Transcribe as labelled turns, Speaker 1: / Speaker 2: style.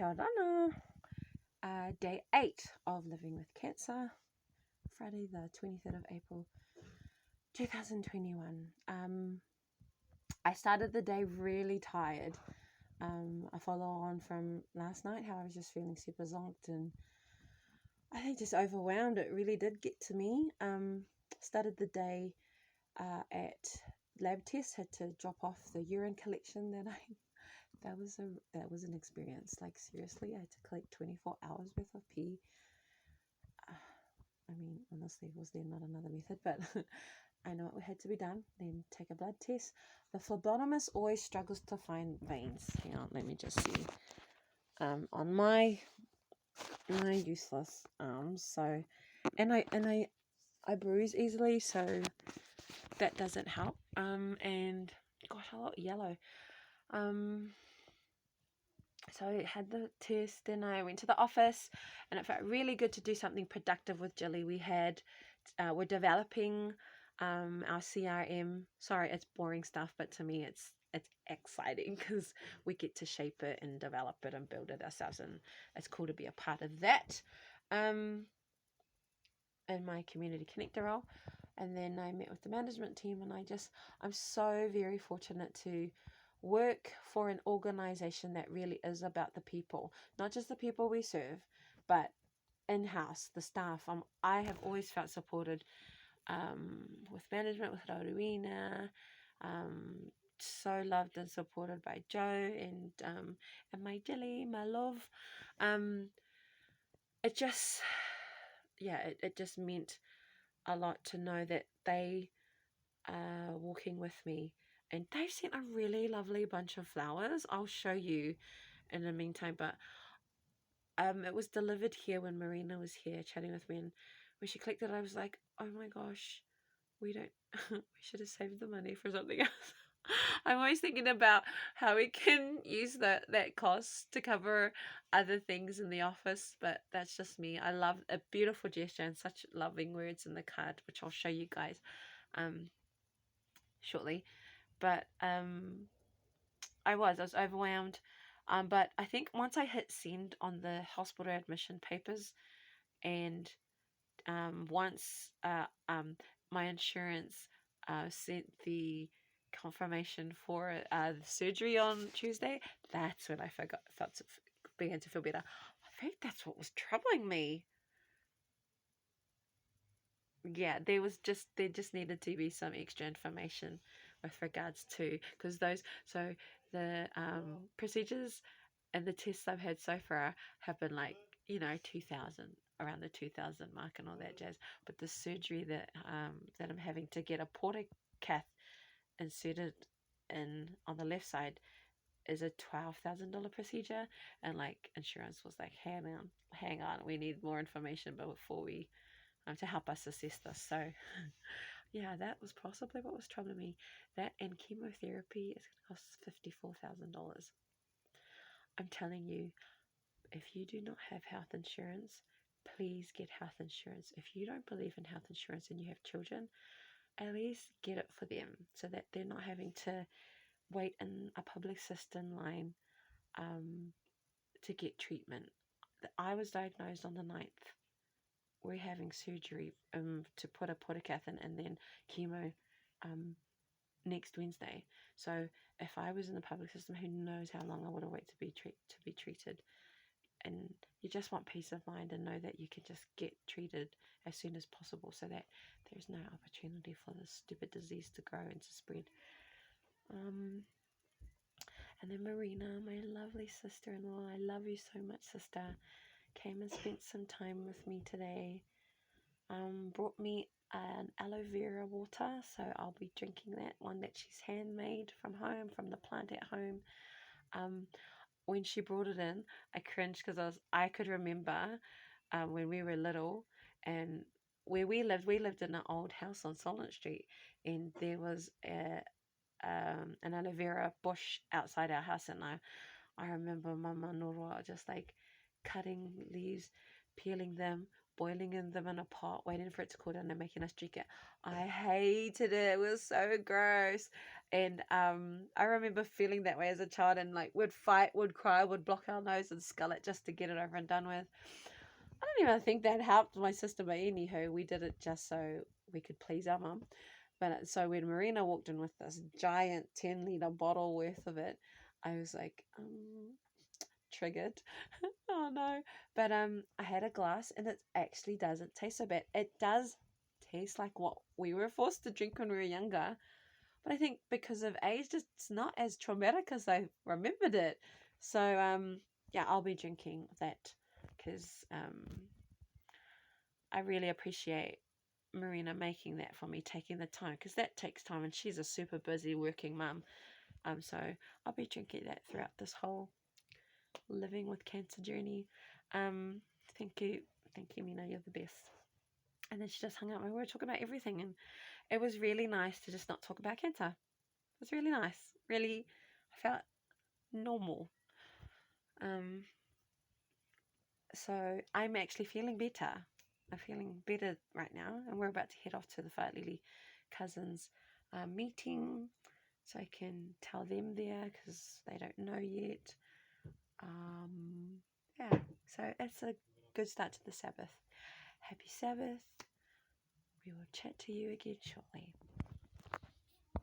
Speaker 1: Kia ora. Day 8 of Living with Cancer, Friday the 23rd of April 2021. I started the day really tired. I follow on from last night, how I was just feeling super zonked and I think just overwhelmed. It really did get to me. Started the day at lab tests, had to drop off the urine collection that was an experience. Like, seriously, I had to collect 24 hours worth of pee. I mean, honestly, was there not another method? But I know it had to be done. Then take a blood test. The phlebotomist always struggles to find veins. Hang on, let me just see. On my useless arms. So, and I bruise easily, so that doesn't help. And gosh, a lot yellow. So I had the test, then I went to the office, and it felt really good to do something productive with Jilly. We're developing our CRM. Sorry, it's boring stuff, but to me it's exciting because we get to shape it and develop it and build it ourselves, and it's cool to be a part of that. In my community connector role. And then I met with the management team, and I'm so very fortunate to work for an organization that really is about the people, not just the people we serve, but in-house, the staff. I have always felt supported with management, with Rauruina, so loved and supported by Joe and my Jilly, my love. It just meant a lot to know that they are walking with me, and they've sent a really lovely bunch of flowers. I'll show you in the meantime, but it was delivered here when Marina was here chatting with me, and when she collected it, I was like, oh my gosh, we should have saved the money for something else. I'm always thinking about how we can use that cost to cover other things in the office, but that's just me. I love a beautiful gesture and such loving words in the card, which I'll show you guys shortly. But I was overwhelmed, but I think once I hit send on the hospital admission papers, and once my insurance sent the confirmation for the surgery on Tuesday, that's when I began to feel better. I think that's what was troubling me. Yeah, there just needed to be some extra information with regards to, because the procedures and the tests I've had so far have been like 2,000, around the 2,000 mark and all that jazz. But the surgery that I'm having to get a portacath inserted in on the left side is a $12,000 procedure, and like insurance was like, hang on, we need more information before we to help us assess this. So yeah, that was possibly what was troubling me. That and chemotherapy is going to cost $54,000. I'm telling you, if you do not have health insurance, please get health insurance. If you don't believe in health insurance and you have children, at least get it for them so that they're not having to wait in a public system line to get treatment. I was diagnosed on the 9th. We're having surgery to put a portacath in, and then chemo next Wednesday. So if I was in the public system, who knows how long I would have waited to be treated. And you just want peace of mind and know that you can just get treated as soon as possible, so that there's no opportunity for this stupid disease to grow and to spread. And then Marina, my lovely sister-in-law, I love you so much, sister, came and spent some time with me today. Brought me an aloe vera water, so I'll be drinking that one that she's handmade from home, from the plant at home. When she brought it in, I cringed because I could remember when we were little, and where we lived in an old house on Solent Street, and there was an aloe vera bush outside our house, and I remember Mama Nora just like cutting leaves, peeling them, boiling them in a pot, waiting for it to cool down and making us drink it. I hated it. It was so gross. And I remember feeling that way as a child, and like would fight, would cry, would block our nose and skull it just to get it over and done with. I don't even think that helped my sister, but anywho, we did it just so we could please our mum. But so when Marina walked in with this giant 10-liter bottle worth of it, I was like, triggered. Oh no. But I had a glass and it actually doesn't taste so bad. It does taste like what we were forced to drink when we were younger. But I think because of age, it's not as traumatic as I remembered it. So yeah, I'll be drinking that because I really appreciate Marina making that for me, taking the time, because that takes time, and she's a super busy working mum. So I'll be drinking that throughout this whole living with cancer journey. Um, thank you, Mina, you're the best. And then she just hung out. We were talking about everything, and it was really nice to just not talk about cancer. It was really nice. Really, I felt normal. Um, so I'm actually feeling better. I'm feeling better right now, and we're about to head off to the Whaelili cousins meeting, so I can tell them there because they don't know yet. Yeah, so it's a good start to the Sabbath. Happy Sabbath. We will chat to you again shortly.